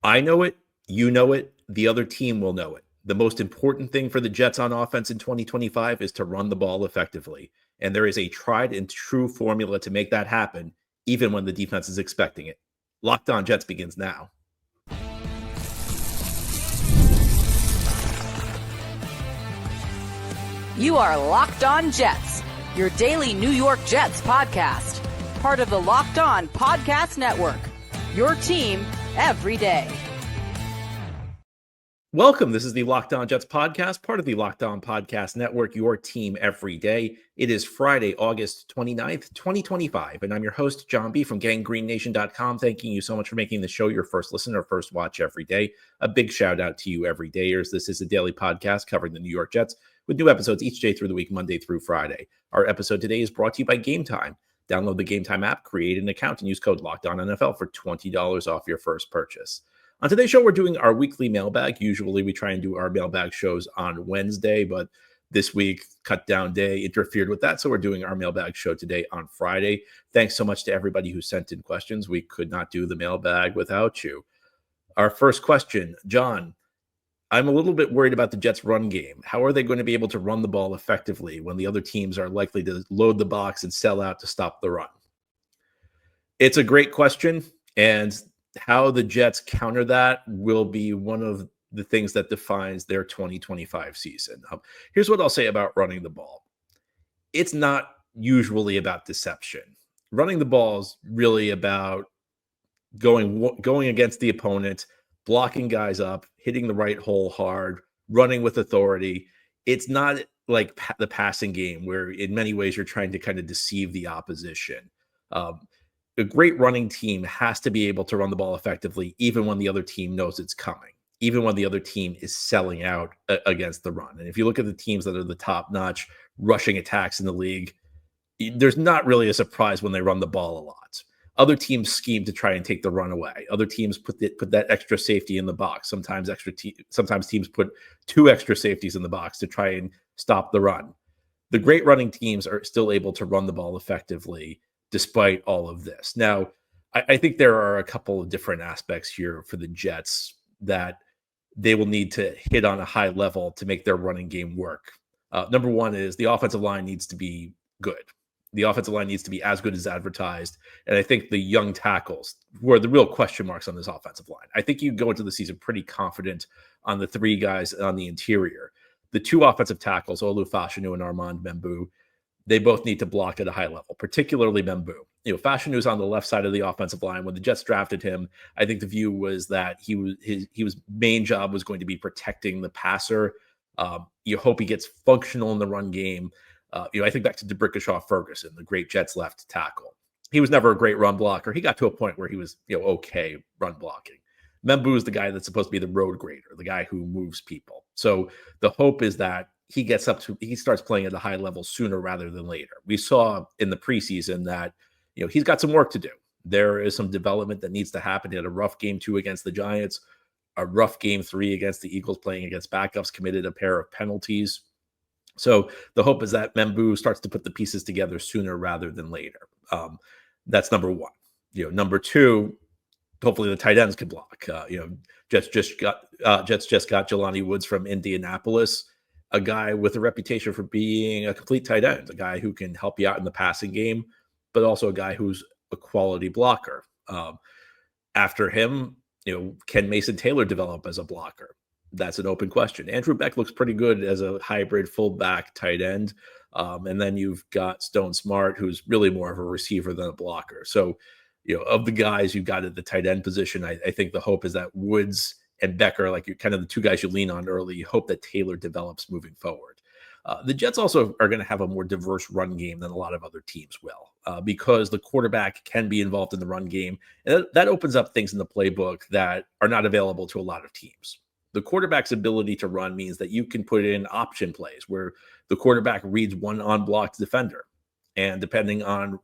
I know it, you know it, the other team will know it. The most important thing for the Jets on offense in 2025 is to run the ball effectively. And there is a tried and true formula to make that happen, even when the defense is expecting it. Locked On Jets begins now. You are Locked On Jets, your daily New York Jets podcast. Part of the Locked On Podcast Network, your team every day. Welcome. This is the Locked On Jets podcast, part of the Locked On Podcast Network, your team every day. It is Friday, August 29th, 2025, and I'm your host, John B. from GangGreenNation.com. Thanking you so much for making the show your first listen or first watch every day. A big shout out to you everydayers. This is a daily podcast covering the New York Jets with new episodes each day through the week, Monday through Friday. Our episode today is brought to you by Game Time. Download the Game Time app, create an account, and use code LOCKEDONNFL for $20 off your first purchase. On today's show, we're doing our weekly mailbag. Usually we try and do our mailbag shows on Wednesday, but this week, cut down day interfered with that. So we're doing our mailbag show today on Friday. Thanks so much to everybody who sent in questions. We could not do the mailbag without you. Our first question, John, I'm a little bit worried about the Jets' run game. How are they going to be able to run the ball effectively when the other teams are likely to load the box and sell out to stop the run? It's a great question, and how the Jets counter that will be one of the things that defines their 2025 season. Here's what I'll say about running the ball. It's not usually about deception. Running the ball is really about going against the opponent, blocking guys up, hitting the right hole hard, running with authority. It's not like the passing game where in many ways you're trying to kind of deceive the opposition. A great running team has to be able to run the ball effectively, even when the other team knows it's coming, even when the other team is selling out against the run. And if you look at the teams that are the top-notch rushing attacks in the league, there's not really a surprise when they run the ball a lot. Other teams scheme to try and take the run away. Other teams put that extra safety in the box. Sometimes teams put two extra safeties in the box to try and stop the run. The great running teams are still able to run the ball effectively despite all of this. Now, I think there are a couple of different aspects here for the Jets that they will need to hit on a high level to make their running game work. Number one is the offensive line needs to be good. The offensive line needs to be as good as advertised. And I think the young tackles were the real question marks on this offensive line. I think you go into the season pretty confident on the three guys on the interior. The two offensive tackles, Olu Fashanu and Armand Bembou, they both need to block at a high level, particularly Bembou. Fashanu's on the left side of the offensive line. When the Jets drafted him, I think the view was that his main job was going to be protecting the passer. You hope he gets functional in the run game. I think back to DeBrickashaw Ferguson, the great Jets left tackle. He was never a great run blocker. He got to a point where he was, okay run blocking. Bembou is the guy that's supposed to be the road grader, the guy who moves people. So the hope is that he starts playing at a high level sooner rather than later. We saw in the preseason that, he's got some work to do. There is some development that needs to happen. He had a rough game 2 against the Giants, a rough game 3 against the Eagles playing against backups, committed a pair of penalties. So the hope is that Bembou starts to put the pieces together sooner rather than later. That's number one. Number two, hopefully the tight ends can block. Jets just got Jelani Woods from Indianapolis, a guy with a reputation for being a complete tight end, a guy who can help you out in the passing game, but also a guy who's a quality blocker. After him, can Mason Taylor develop as a blocker? That's an open question. Andrew Beck looks pretty good as a hybrid fullback tight end. And then you've got Stone Smart, who's really more of a receiver than a blocker. So, of the guys you've got at the tight end position, I think the hope is that Woods and Becker, like you're kind of the two guys you lean on early. You hope that Taylor develops moving forward. The Jets also are going to have a more diverse run game than a lot of other teams will, because the quarterback can be involved in the run game. And that opens up things in the playbook that are not available to a lot of teams. The quarterback's ability to run means that you can put in option plays where the quarterback reads one unblocked defender. And depending on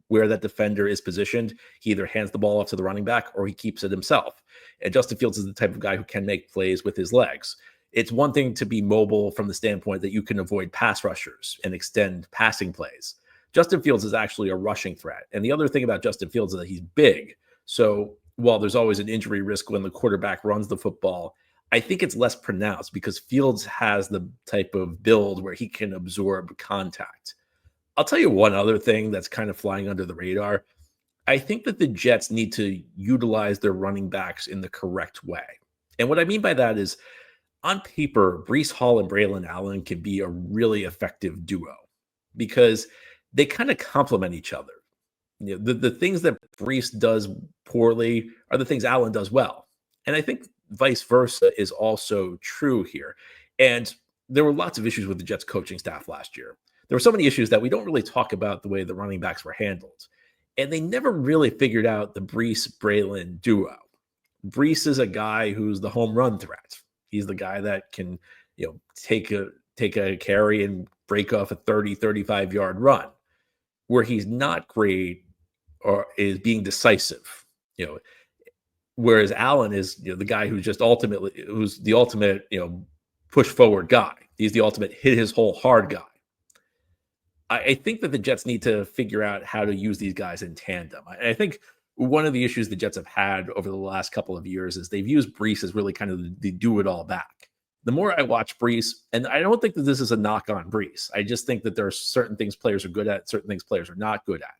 where that defender is positioned, he either hands the ball off to the running back or he keeps it himself. And Justin Fields is the type of guy who can make plays with his legs. It's one thing to be mobile from the standpoint that you can avoid pass rushers and extend passing plays. Justin Fields is actually a rushing threat. And the other thing about Justin Fields is that he's big. So while there's always an injury risk when the quarterback runs the football, I think it's less pronounced because Fields has the type of build where he can absorb contact. I'll tell you one other thing that's kind of flying under the radar. I think that the Jets need to utilize their running backs in the correct way. And what I mean by that is on paper, Breece Hall and Braelon Allen can be a really effective duo because they kind of complement each other. The things that Breece does poorly are the things Allen does well. And I think vice versa is also true here. And there were lots of issues with the Jets coaching staff last year. There were so many issues that we don't really talk about the way the running backs were handled. And they never really figured out the Breece Braelon duo. Breece is a guy who's the home run threat. He's the guy that can, take a carry and break off a 30, 35-yard run. Where he's not great or is being decisive, whereas Allen is, the guy who's the ultimate, push forward guy. He's the ultimate hit his hole hard guy. I think that the Jets need to figure out how to use these guys in tandem. I think one of the issues the Jets have had over the last couple of years is they've used Breece as really kind of the do-it-all back. The more I watch Breece, and I don't think that this is a knock on Breece. I just think that there are certain things players are good at, certain things players are not good at.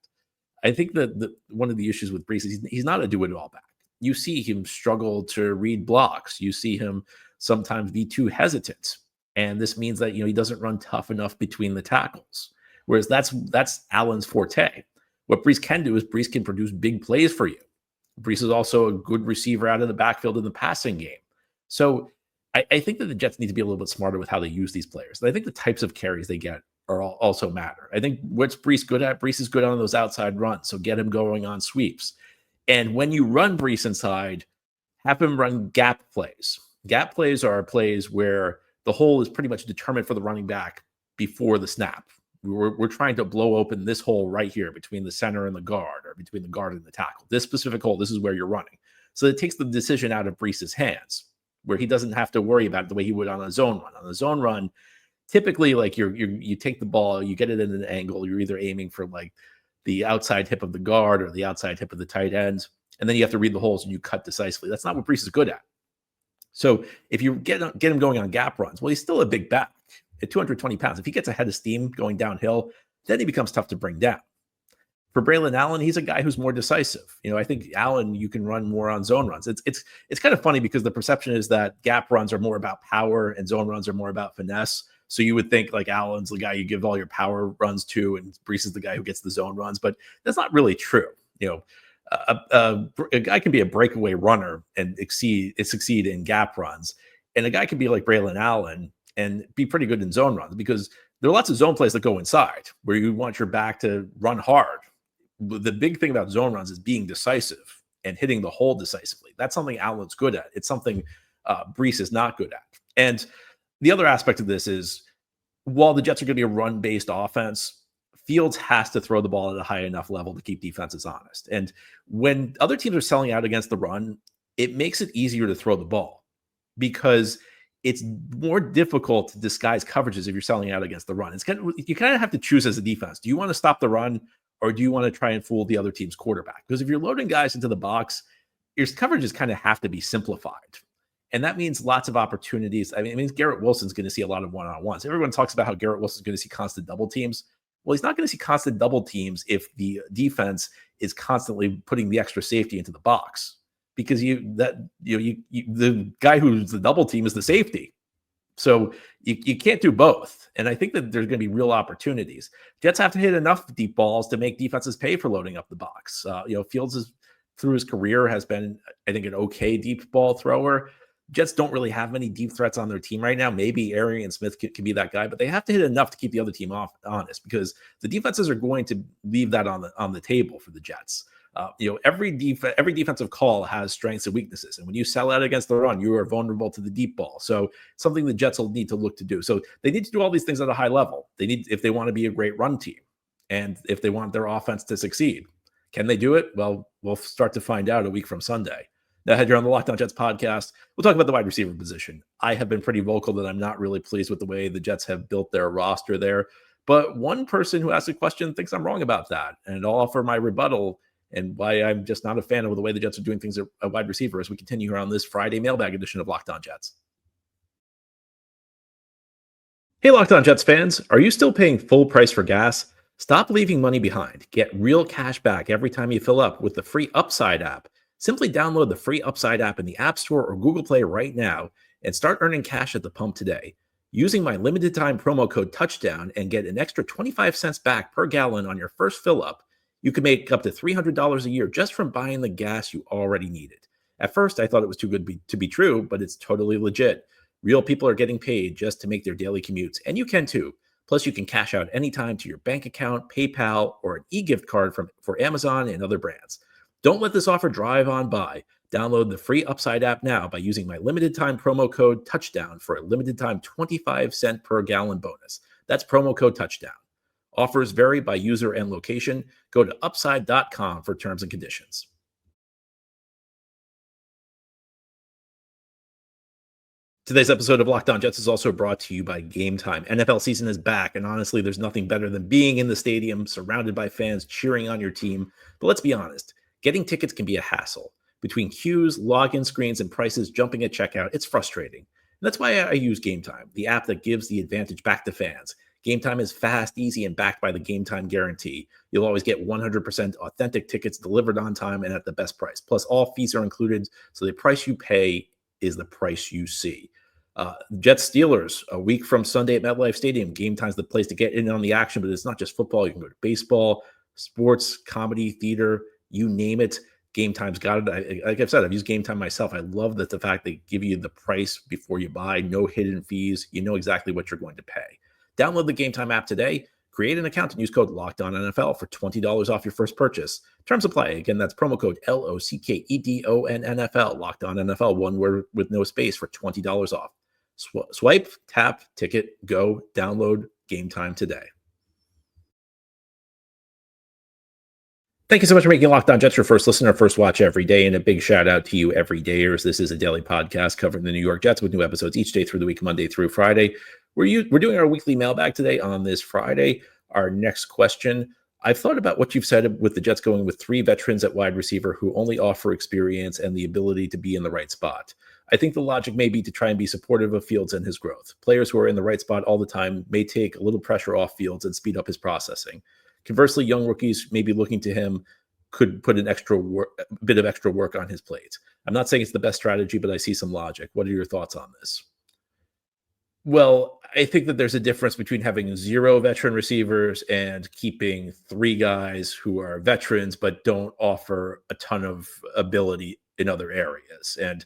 I think that one of the issues with Breece is he's not a do-it-all back. You see him struggle to read blocks. You see him sometimes be too hesitant. And this means that, he doesn't run tough enough between the tackles. Whereas that's Allen's forte. What Breece can do is Breece can produce big plays for you. Breece is also a good receiver out of the backfield in the passing game. So I think that the Jets need to be a little bit smarter with how they use these players. And I think the types of carries they get are also matter. I think what's Breece good at? Breece is good on those outside runs. So get him going on sweeps. And when you run Breece inside, have him run gap plays. Gap plays are plays where the hole is pretty much determined for the running back before the snap. We're trying to blow open this hole right here between the center and the guard, or between the guard and the tackle. This specific hole, this is where you're running. So it takes the decision out of Breece's hands, where he doesn't have to worry about it the way he would on a zone run. On a zone run, typically, like you take the ball, you get it in an angle. You're either aiming for like the outside hip of the guard or the outside hip of the tight end, and then you have to read the holes and you cut decisively. That's not what Breece is good at. So if you get him going on gap runs, well, he's still a big back at 220 pounds. If he gets a head of steam going downhill, then he becomes tough to bring down. For Braelon Allen, he's a guy who's more decisive. I think Allen, you can run more on zone runs. It's kind of funny because the perception is that gap runs are more about power and zone runs are more about finesse. So you would think like Allen's the guy you give all your power runs to, and Breece is the guy who gets the zone runs. But that's not really true. A guy can be a breakaway runner and succeed in gap runs, and a guy can be like Braelon Allen and be pretty good in zone runs, because there are lots of zone plays that go inside where you want your back to run hard. The big thing about zone runs is being decisive and hitting the hole decisively. That's something Allen's good at. It's something Breece is not good at. And the other aspect of this is, while the Jets are going to be a run-based offense, Fields has to throw the ball at a high enough level to keep defenses honest. And when other teams are selling out against the run, it makes it easier to throw the ball, because it's more difficult to disguise coverages if you're selling out against the run. You kind of have to choose as a defense. Do you want to stop the run, or do you want to try and fool the other team's quarterback? Because if you're loading guys into the box, your coverages kind of have to be simplified. And that means lots of opportunities. I mean, it means Garrett Wilson's going to see a lot of one-on-ones. Everyone talks about how Garrett Wilson's going to see constant double teams. Well, he's not going to see constant double teams if the defense is constantly putting the extra safety into the box, because the guy who's the double team is the safety. So you can't do both. And I think that there's going to be real opportunities. Jets have to hit enough deep balls to make defenses pay for loading up the box. Fields through his career has been, I think, an okay deep ball thrower. Jets don't really have many deep threats on their team right now. Maybe Arian Smith can be that guy, but they have to hit enough to keep the other team honest, because the defenses are going to leave that on the table for the Jets. Every defensive call has strengths and weaknesses, and when you sell out against the run, you are vulnerable to the deep ball. So something the Jets will need to look to do. So they need to do all these things at a high level. They need, if they want to be a great run team, and if they want their offense to succeed. Can they do it? Well, we'll start to find out a week from Sunday. Now, ahead here on the Locked On Jets podcast, we'll talk about the wide receiver position. I have been pretty vocal that I'm not really pleased with the way the Jets have built their roster there. But one person who asked a question thinks I'm wrong about that, and I'll offer my rebuttal and why I'm just not a fan of the way the Jets are doing things at wide receiver as we continue here on this Friday mailbag edition of Locked On Jets. Hey, Locked On Jets fans, are you still paying full price for gas? Stop leaving money behind. Get real cash back every time you fill up with the free Upside app. Simply download the free Upside app in the App Store or Google Play right now and start earning cash at the pump today. Using my limited time promo code Touchdown and get an extra 25 cents back per gallon on your first fill up, you can make up to $300 a year just from buying the gas you already needed. At first, I thought it was too good to be true, but it's totally legit. Real people are getting paid just to make their daily commutes, and you can too. Plus, you can cash out anytime to your bank account, PayPal, or an e-gift card for Amazon and other brands. Don't let this offer drive on by. Download the free Upside app now by using my limited time promo code Touchdown for a limited time 25-cent per gallon bonus. That's promo code Touchdown. Offers vary by user and location. Go to upside.com for terms and conditions. Today's episode of Locked On Jets is also brought to you by Game Time. NFL season is back, and honestly, there's nothing better than being in the stadium, surrounded by fans cheering on your team. But let's be honest, getting tickets can be a hassle. Between queues, login screens, and prices jumping at checkout, it's frustrating. And that's why I use Game Time, the app that gives the advantage back to fans. Game Time is fast, easy, and backed by the Game Time guarantee. You'll always get 100% authentic tickets delivered on time and at the best price. Plus, all fees are included, so the price you pay is the price you see. Jets Steelers a week from Sunday at MetLife Stadium. Game Time's the place to get in on the action, but it's not just football. You can go to baseball, sports, comedy, theater, you name it. Game Time's got it. Like I've said, I've used Game Time myself. I love that the fact they give you the price before you buy, no hidden fees. You know exactly what you're going to pay. Download the Game Time app today. Create an account and use code LOCKEDONNFL for $20 off your first purchase. Terms apply. Again, that's promo code LOCKEDONNFL. Locked On NFL, one word with no space for $20 off. Swipe, tap, ticket, go, download Game Time today. Thank you so much for making Locked On Jets your first listen or first watch every day. And a big shout out to you everydayers. This is a daily podcast covering the New York Jets with new episodes each day through the week, Monday through Friday. We're doing our weekly mailbag today on this Friday. Our next question. I've thought about what you've said with the Jets going with 3 veterans at wide receiver who only offer experience and the ability to be in the right spot. I think the logic may be to try and be supportive of Fields and his growth. Players who are in the right spot all the time may take a little pressure off Fields and speed up his processing. Conversely, young rookies may be looking to him could put a bit of extra work on his plate. I'm not saying it's the best strategy, but I see some logic. What are your thoughts on this? Well, I think that there's a difference between having 0 veteran receivers and keeping 3 guys who are veterans but don't offer a ton of ability in other areas. And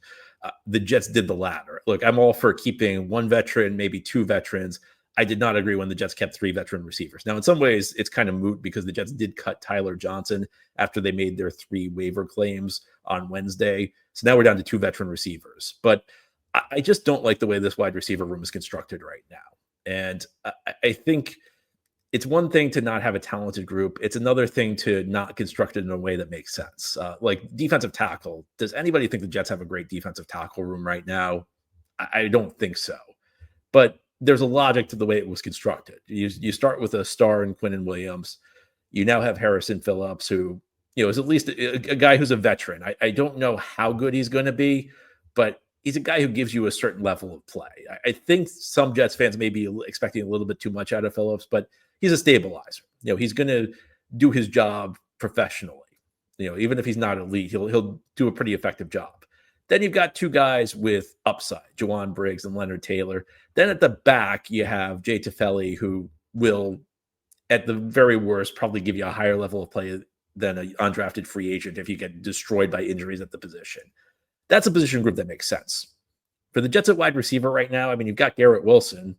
the Jets did the latter. Look, I'm all for keeping 1 veteran, maybe 2 veterans. I did not agree when the Jets kept 3 veteran receivers. Now, in some ways, it's kind of moot because the Jets did cut Tyler Johnson after they made their 3 waiver claims on Wednesday. So now we're down to 2 veteran receivers. But I just don't like the way this wide receiver room is constructed right now. And I think it's one thing to not have a talented group. It's another thing to not construct it in a way that makes sense. Like defensive tackle. Does anybody think the Jets have a great defensive tackle room right now? I don't think so. But there's a logic to the way it was constructed. You start with a star in Quinnen Williams. You now have Harrison Phillips, who is at least a guy who's a veteran. I don't know how good he's going to be, but he's a guy who gives you a certain level of play. I think some Jets fans may be expecting a little bit too much out of Phillips, but he's a stabilizer. He's going to do his job professionally. Even if he's not elite, he'll do a pretty effective job. Then you've got 2 guys with upside, Juwan Briggs and Leonard Taylor. Then at the back, you have Jay Tufele, who will, at the very worst, probably give you a higher level of play than an undrafted free agent if you get destroyed by injuries at the position. That's a position group that makes sense. For the Jets at wide receiver right now, I mean, you've got Garrett Wilson.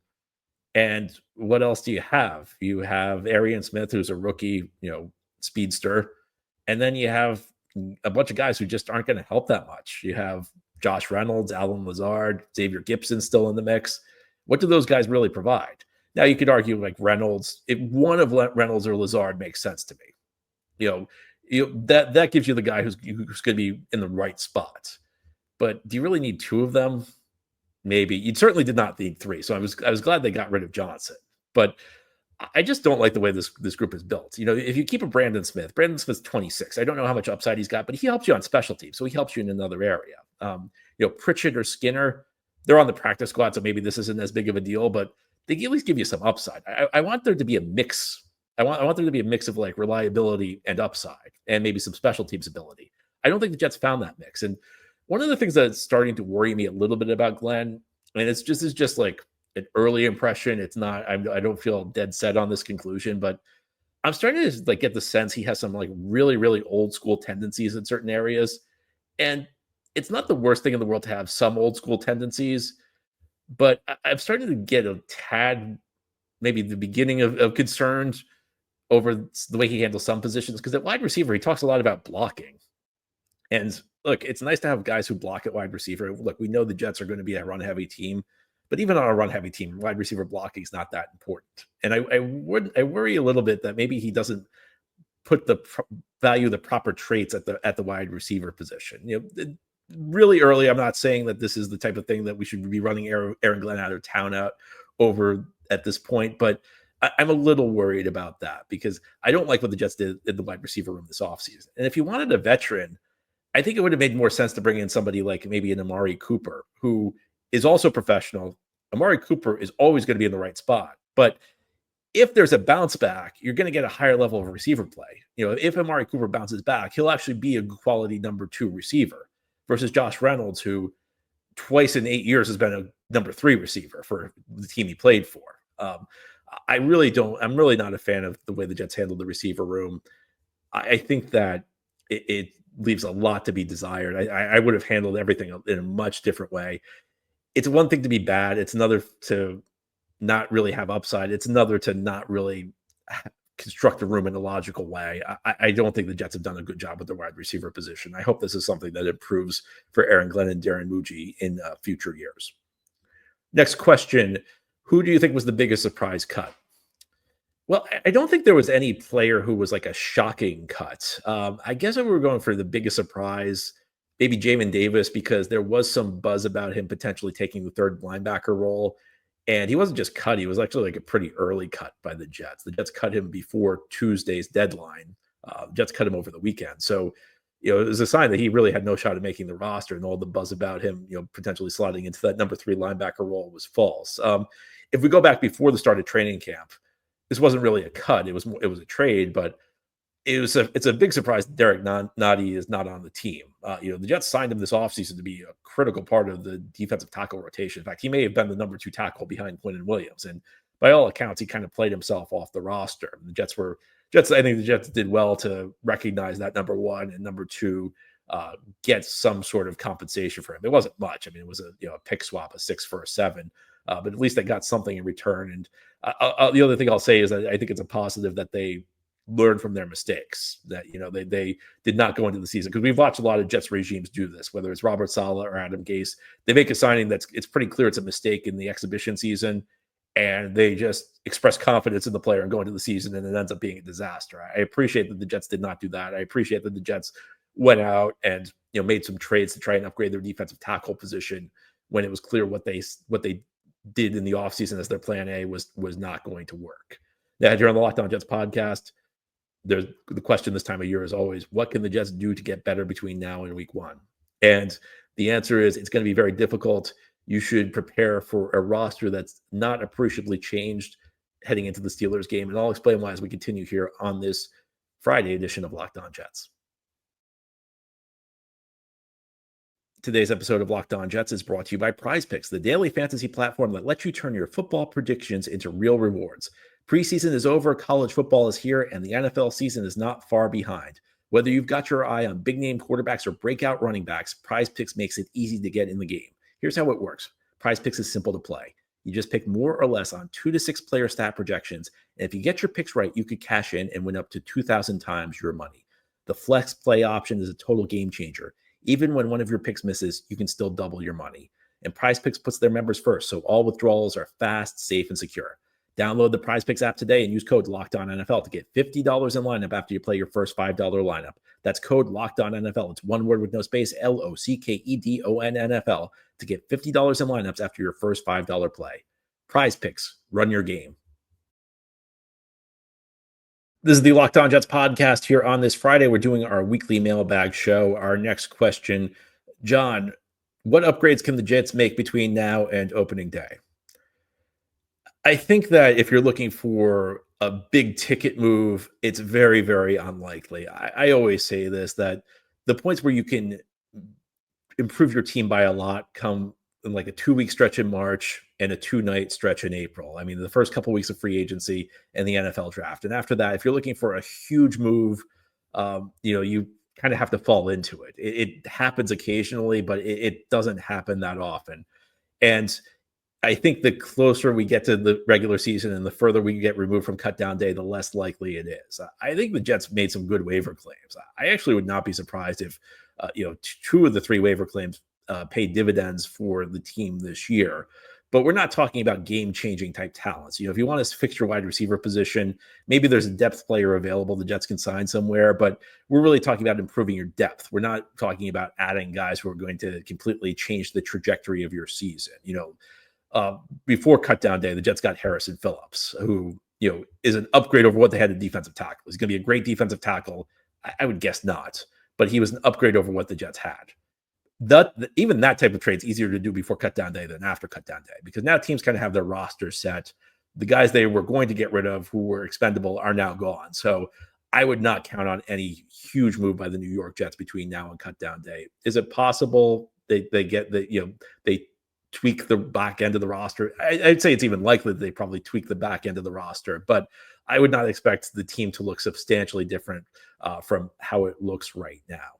And what else do you have? You have Arian Smith, who's a rookie, speedster. And then you have a bunch of guys who just aren't going to help that much. You have Josh Reynolds, Alan Lazard, Xavier Gipson still in the mix. What do those guys really provide? Now, you could argue like Reynolds, if one of Reynolds or Lazard makes sense to me. That gives you the guy who's going to be in the right spot. But do you really need 2 of them? Maybe. You certainly did not need 3. So I was glad they got rid of Johnson. But I just don't like the way this group is built. If you keep a Brandon Smith's 26. I don't know how much upside he's got, but he helps you on special teams, so he helps you in another area. Pritchett or Skinner, they're on the practice squad, so maybe this isn't as big of a deal, but they at least give you some upside. I want there to be a mix. I want there to be a mix of like reliability and upside, and maybe some special teams ability. I don't think the Jets found that mix, and one of the things that's starting to worry me a little bit about Glenn, and it's just like an early impression. It's not. I don't feel dead set on this conclusion, but I'm starting to like get the sense he has some like really really old school tendencies in certain areas, and it's not the worst thing in the world to have some old school tendencies, but I'm starting to get a tad, maybe the beginning of concerns over the way he handles some positions. Because at wide receiver, he talks a lot about blocking. And look, it's nice to have guys who block at wide receiver. Look, we know the Jets are going to be a run heavy team, but even on a run heavy team, wide receiver blocking is not that important. And I worry a little bit that maybe he doesn't put value the proper traits at the wide receiver position. Really early, I'm not saying that this is the type of thing that we should be running Aaron Glenn out of town out over at this point, but I'm a little worried about that because I don't like what the Jets did in the wide receiver room this offseason. And if you wanted a veteran, I think it would have made more sense to bring in somebody like maybe an Amari Cooper, who is also professional. Amari Cooper is always going to be in the right spot. But if there's a bounce back, you're going to get a higher level of receiver play. If Amari Cooper bounces back, he'll actually be a quality number 2 receiver versus Josh Reynolds, who twice in 8 years has been a number 3 receiver for the team he played for. I'm really not a fan of the way the Jets handled the receiver room. I think that it leaves a lot to be desired. I would have handled everything in a much different way. It's one thing to be bad. It's another to not really have upside. It's another to not really construct a room in a logical way. I don't think the Jets have done a good job with the wide receiver position. I hope this is something that improves for Aaron Glenn and Darren Muji in future years. Next question. Who do you think was the biggest surprise cut? Well, I don't think there was any player who was like a shocking cut. I guess if we were going for the biggest surprise, maybe Jamin Davis, because there was some buzz about him potentially taking the third linebacker role. And he wasn't just cut. He was actually like a pretty early cut by the Jets. The Jets cut him before Tuesday's deadline. Jets cut him over the weekend. So, it was a sign that he really had no shot at making the roster, and all the buzz about him, potentially slotting into that number 3 linebacker role was false. If we go back before the start of training camp, this wasn't really a cut. It was a trade, but it's a big surprise that Derek Nadi is not on the team. The Jets signed him this offseason to be a critical part of the defensive tackle rotation. In fact, he may have been the number 2 tackle behind Quinnen Williams. And by all accounts, he kind of played himself off the roster. I think the Jets did well to recognize that number 1 and number 2 get some sort of compensation for him. It wasn't much. I mean, it was a pick swap, a 6 for a 7. But at least they got something in return. And the other thing I'll say is that I think it's a positive that they learn from their mistakes, that they did not go into the season, because we've watched a lot of Jets regimes do this, whether it's Robert Saleh or Adam Gase. They make a signing it's pretty clear it's a mistake in the exhibition season, and they just express confidence in the player and go into the season, and it ends up being a disaster. I appreciate that the Jets did not do that. I appreciate that the Jets went out and made some trades to try and upgrade their defensive tackle position when it was clear what they did in the offseason as their plan A was not going to work. Now, here on the Locked On Jets podcast, the question this time of year is always, what can the Jets do to get better between now and week 1? And the answer is, it's going to be very difficult. You should prepare for a roster that's not appreciably changed heading into the Steelers game. And I'll explain why as we continue here on this Friday edition of Locked On Jets. Today's episode of Locked On Jets is brought to you by Prize Picks, the daily fantasy platform that lets you turn your football predictions into real rewards. Preseason is over, college football is here, and the NFL season is not far behind. Whether you've got your eye on big-name quarterbacks or breakout running backs, Prize Picks makes it easy to get in the game. Here's how it works. Prize Picks is simple to play. You just pick more or less on 2 to 6 player stat projections, and if you get your picks right, you could cash in and win up to 2,000 times your money. The flex play option is a total game changer. Even when one of your picks misses, you can still double your money. And Prize Picks puts their members first, so all withdrawals are fast, safe, and secure. Download the Prize Picks app today and use code LOCKEDONNFL to get $50 in lineup after you play your first $5 lineup. That's code LOCKEDONNFL. It's one word with no space, LOCKEDONNFL, to get $50 in lineups after your first $5 play. Prize Picks, run your game. This is the Locked On Jets podcast here on this Friday. We're doing our weekly mailbag show. Our next question, John, what upgrades can the Jets make between now and opening day? I think that if you're looking for a big ticket move, it's very, very unlikely. I always say this, that the points where you can improve your team by a lot come in like a 2-week stretch in March and a 2-night stretch in April. I mean, the first couple of weeks of free agency and the NFL draft. And after that, if you're looking for a huge move, you kind of have to fall into it. It happens occasionally, but it doesn't happen that often. And I think the closer we get to the regular season and the further we get removed from cut down day, the less likely it is. I think the Jets made some good waiver claims. I actually would not be surprised if, 2 of the 3 waiver claims paid dividends for the team this year. But we're not talking about game-changing type talents. If you want to fix your wide receiver position, maybe there's a depth player available the Jets can sign somewhere, but we're really talking about improving your depth. We're not talking about adding guys who are going to completely change the trajectory of your season. Before cut down day, the Jets got Harrison Phillips, who, is an upgrade over what they had in defensive tackle. He's going to be a great defensive tackle. I would guess not, but he was an upgrade over what the Jets had. Even that type of trade is easier to do before cut down day than after cut down day, because now teams kind of have their roster set. The guys they were going to get rid of who were expendable are now gone. So I would not count on any huge move by the New York Jets between now and cut down day. Is it possible they tweak the back end of the roster? I'd say it's even likely that they probably tweak the back end of the roster, but I would not expect the team to look substantially different from how it looks right now.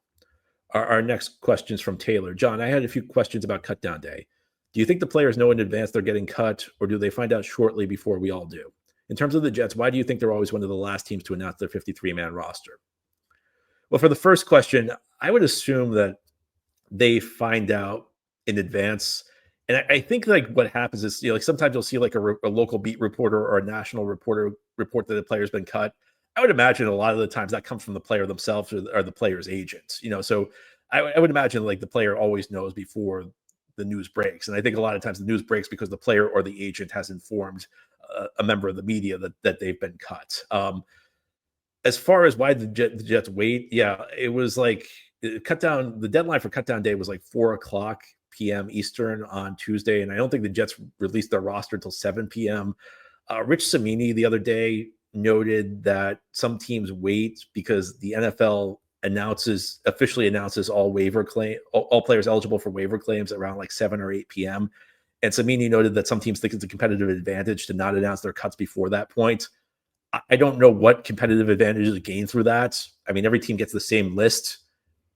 Our next question is from Taylor. John, I had a few questions about cut down day. Do you think the players know in advance they're getting cut, or do they find out shortly before we all do? In terms of the Jets, why do you think they're always one of the last teams to announce their 53-man roster? Well, for the first question, I would assume that they find out in advance. And I think like what happens is, sometimes you'll see like a local beat reporter or a national reporter report that the player's been cut. I would imagine a lot of the times that comes from the player themselves or the player's agents, so I would imagine like the player always knows before the news breaks. And I think a lot of times the news breaks because the player or the agent has informed a member of the media that they've been cut. As far as why the Jets wait, it was like the deadline for cut down day was like 4:00 p.m. Eastern on Tuesday. And I don't think the Jets released their roster until 7 p.m. Rich Cimini the other day noted that some teams wait because the NFL officially announces all players eligible for waiver claims around like 7 or 8 p.m. And Cimini noted that some teams think it's a competitive advantage to not announce their cuts before that point. I don't know what competitive advantage is gained through that. I mean, every team gets the same list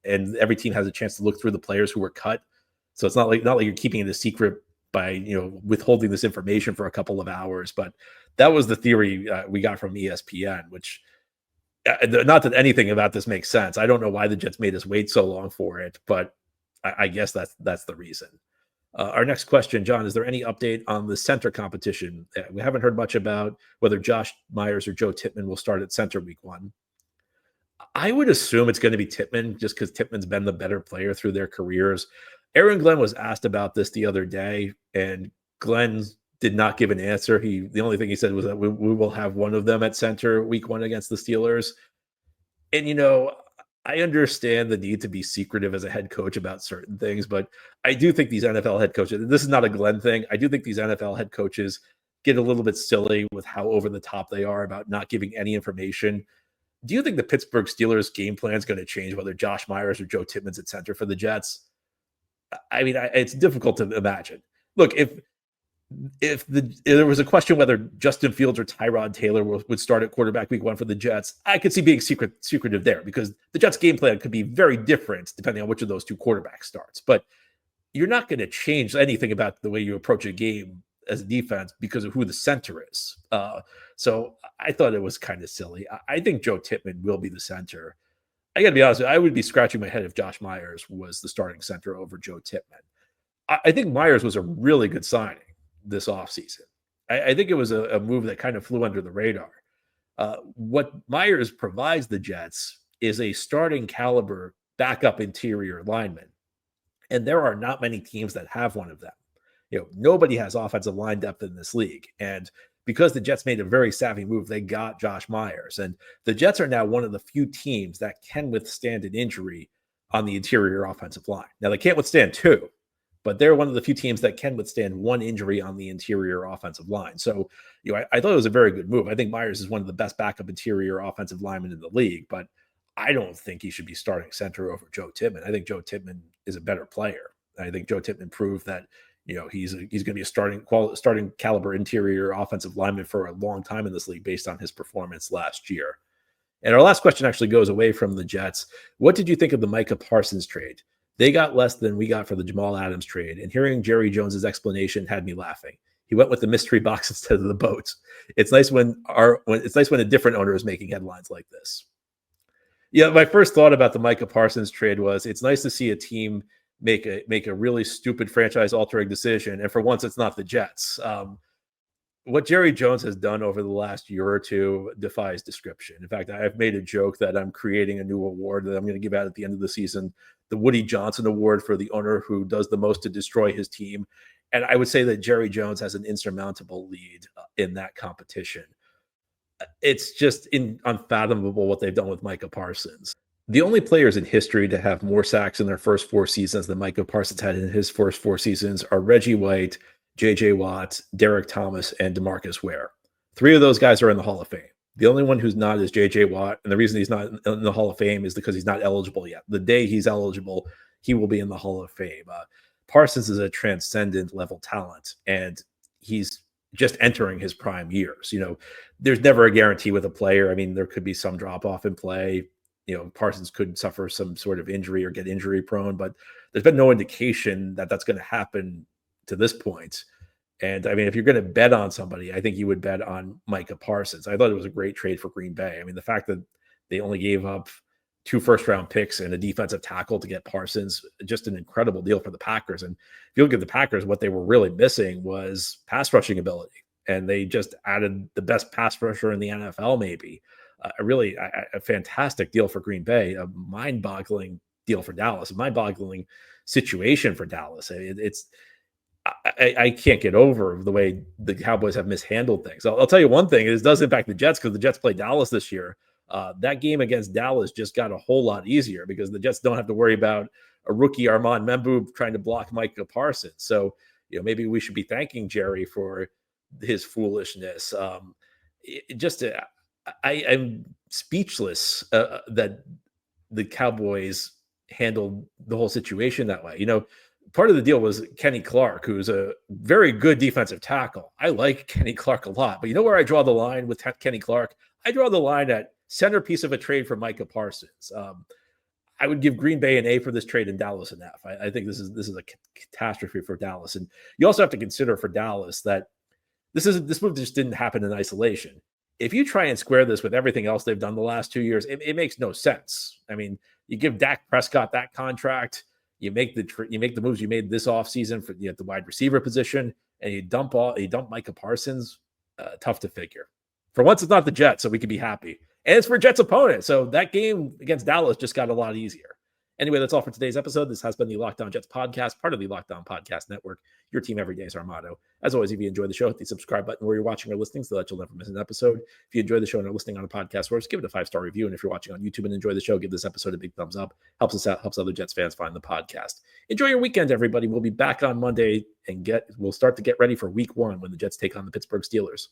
and every team has a chance to look through the players who were cut. So it's not like you're keeping it a secret by withholding this information for a couple of hours. But that was the theory we got from ESPN, which not that anything about this makes sense. I don't know why the Jets made us wait so long for it, but I guess that's the reason. Our next question, John, is there any update on the center competition? We haven't heard much about whether Josh Myers or Joe Tippmann will start at center week 1. I would assume it's going to be Tippmann just because Tippmann's been the better player through their careers. Aaron Glenn was asked about this the other day, and Glenn did not give an answer. The only thing he said was that we will have one of them at center week 1 against the Steelers. And, I understand the need to be secretive as a head coach about certain things, but I do think these NFL head coaches, this is not a Glenn thing. I do think these NFL head coaches get a little bit silly with how over the top they are about not giving any information. Do you think the Pittsburgh Steelers game plan is going to change whether Josh Myers or Joe Tippmann's at center for the Jets? I mean, it's difficult to imagine. Look, if there was a question whether Justin Fields or Tyrod Taylor would start at quarterback week 1 for the Jets, I could see being secretive there because the Jets game plan could be very different depending on which of those 2 quarterbacks starts. But you're not going to change anything about the way you approach a game as a defense because of who the center is. So I thought it was kind of silly. I think Joe Tippmann will be the center. I got to be honest, I would be scratching my head if Josh Myers was the starting center over Joe Tippmann. I think Myers was a really good signing this offseason. I think it was a move that kind of flew under the radar. What Myers provides the Jets is a starting caliber backup interior lineman. And there are not many teams that have one of them. Nobody has offensive line depth in this league. And because the Jets made a very savvy move, they got Josh Myers. And the Jets are now one of the few teams that can withstand an injury on the interior offensive line. Now, they can't withstand two, but they're one of the few teams that can withstand one injury on the interior offensive line. So, I thought it was a very good move. I think Myers is one of the best backup interior offensive linemen in the league, but I don't think he should be starting center over Joe Tippmann. I think Joe Tippmann is a better player. I think Joe Tippmann proved that he's going to be a starting caliber interior offensive lineman for a long time in this league based on his performance last year. And our last question actually goes away from the Jets. What did you think of the Micah Parsons trade? They got less than we got for the Jamal Adams trade, and hearing Jerry Jones's explanation had me laughing. He went with the mystery box instead of the boats. It's nice when a different owner is making headlines like this. Yeah, my first thought about the Micah Parsons trade was it's nice to see a team make a really stupid franchise-altering decision, and for once, it's not the Jets. What Jerry Jones has done over the last year or two defies description. In fact, I've made a joke that I'm creating a new award that I'm going to give out at the end of the season, the Woody Johnson Award for the owner who does the most to destroy his team. And I would say that Jerry Jones has an insurmountable lead in that competition. It's just unfathomable what they've done with Micah Parsons. The only players in history to have more sacks in their first four seasons than Micah Parsons had in his first four seasons are Reggie White, J.J. Watt, Derek Thomas, and DeMarcus Ware. Three of those guys are in the Hall of Fame. The only one who's not is J.J. Watt, and the reason he's not in the Hall of Fame is because he's not eligible yet. The day he's eligible, he will be in the Hall of Fame. Parsons is a transcendent level talent, and he's just entering his prime years. There's never a guarantee with a player. I mean, there could be some drop-off in play. Parsons could suffer some sort of injury or get injury prone, but there's been no indication that that's going to happen to this point. And I mean, if you're going to bet on somebody, I think you would bet on Micah Parsons. I thought it was a great trade for Green Bay. I mean, the fact that they only gave up 2 first-round picks and a defensive tackle to get Parsons, just an incredible deal for the Packers. And if you look at the Packers, what they were really missing was pass rushing ability. And they just added the best pass rusher in the NFL, maybe. A fantastic deal for Green Bay, a mind-boggling deal for Dallas, a mind-boggling situation for Dallas. I can't get over the way the Cowboys have mishandled things. I'll tell you one thing, it does impact the Jets because the Jets play Dallas this year. That game against Dallas just got a whole lot easier because the Jets don't have to worry about a rookie Armand Membu trying to block Micah Parsons. So, maybe we should be thanking Jerry for his foolishness. I'm speechless that the Cowboys handled the whole situation that way. Part of the deal was Kenny Clark, who's a very good defensive tackle. I like Kenny Clark a lot, but you know where I draw the line with Kenny Clark? I draw the line at centerpiece of a trade for Micah Parsons. I would give Green Bay an A for this trade and Dallas an F. I think this is a catastrophe for Dallas. And you also have to consider for Dallas that this move just didn't happen in isolation. If you try and square this with everything else they've done the last 2 years, it makes no sense. I mean, you give Dak Prescott that contract, you make the moves you made this offseason for the wide receiver position, and you dump Micah Parsons. Tough to figure. For once, it's not the Jets, so we can be happy. And it's for Jets opponent, so that game against Dallas just got a lot easier. Anyway, that's all for today's episode. This has been the Locked On Jets podcast, part of the Locked On Podcast Network. Your team every day is our motto. As always, if you enjoy the show, hit the subscribe button where you're watching or listening so that you'll never miss an episode. If you enjoy the show and are listening on a podcast source, give it a 5-star review. And if you're watching on YouTube and enjoy the show, give this episode a big thumbs up. Helps us out, helps other Jets fans find the podcast. Enjoy your weekend, everybody. We'll be back on Monday and we'll start to get ready for week 1 when the Jets take on the Pittsburgh Steelers.